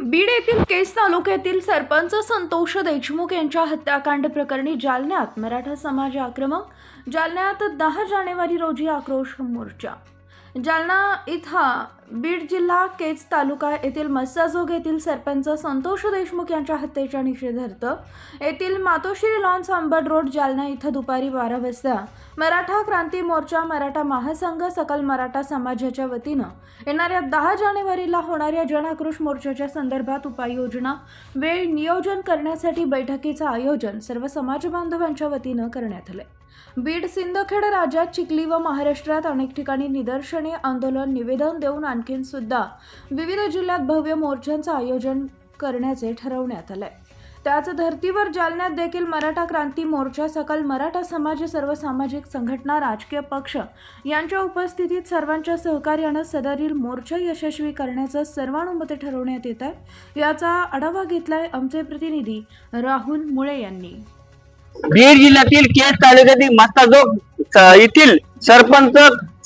बीड येथील केज तालुक्यातील सरपंच संतोष देशमुख यांच्या हत्याकांड प्रकरणी जालन्यात मराठा समाज आक्रमक। जालन्यात 10 जानेवारी रोजी आक्रोश मोर्चा। जालना इथं बीड जिल्हा केज तालुका येथील मस्साजोग येथील सरपंच संतोष देशमुख यांच्या हत्येच्या निषेधार्थ येथील मातोश्री लॉन्स अंबड रोड जालना इथं दुपारी 12 वाजता मराठा क्रांती मोर्चा मराठा महासंघ सकल मराठा समाजाच्या वतीनं येणाऱ्या 10 जानेवारीला होणाऱ्या जनआक्रोश मोर्चाच्या संदर्भात उपाययोजना वेळ नियोजन करण्यासाठी बैठकीचं आयोजन सर्व समाज बांधवांच्या वतीनं करण्यात आले। बीड सिंदखेड राज्यात चिखली व महाराष्ट्रात अनेक ठिकाणी निदर्शने आंदोलन निवेदन देऊन आणखीन सुद्धा विविध जिल्ह्यात भव्य मोर्चांचं आयोजन करण्याचे ठरवण्यात आले। त्याच धर्तीवर जालन्यात देखील मराठा क्रांती मोर्चा सकल मराठा समाज सर्व सामाजिक संघटना राजकीय पक्ष यांच्या उपस्थितीत सर्वांच्या सहकार्याने सदरील मोर्चा यशस्वी करण्याचं सर्वानुमते ठरवण्यात येत आहे। याचा आढावा घेतलाय आमचे प्रतिनिधी राहुल मुळे यांनी। बीड जिल्ह्यातील केज तालुक्यातील मस्साजोग येथील सरपंच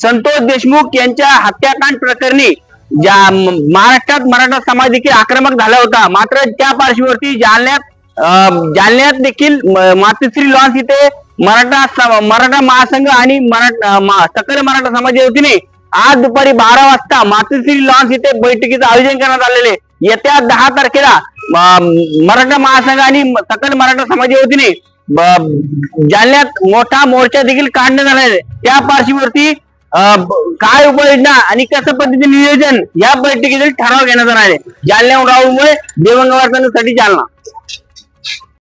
संतोष देशमुख यांच्या हत्याकांड प्रकरणी महाराष्ट्रात मराठा समाज देखील आक्रमक झाला होता। मात्र त्या पार्श्वभूमीवरती जालन्यात देखील मातोश्री लॉन्स इथे मराठा महासंघ आणि सकल मराठा समाजाच्या वतीने आज दुपारी 12 वाजता मातोश्री लॉन्स इथे बैठकीचं आयोजन करण्यात आलेले। येत्या 10 तारखेला मराठा महासंघ आणि सकल मराठा समाजाच्या वतीने जालन्यात मोठा मोर्चा देखील काढण्यात आला आहे। त्या पार्श्वभूमीवरती काय उपाययोजना आणि कसं पद्धतीने नियोजन या बैठकीतील ठराव घेण्यात आला आहे। जालन्याहून राहुल मुळे देवंग वार्तांसाठी जालना।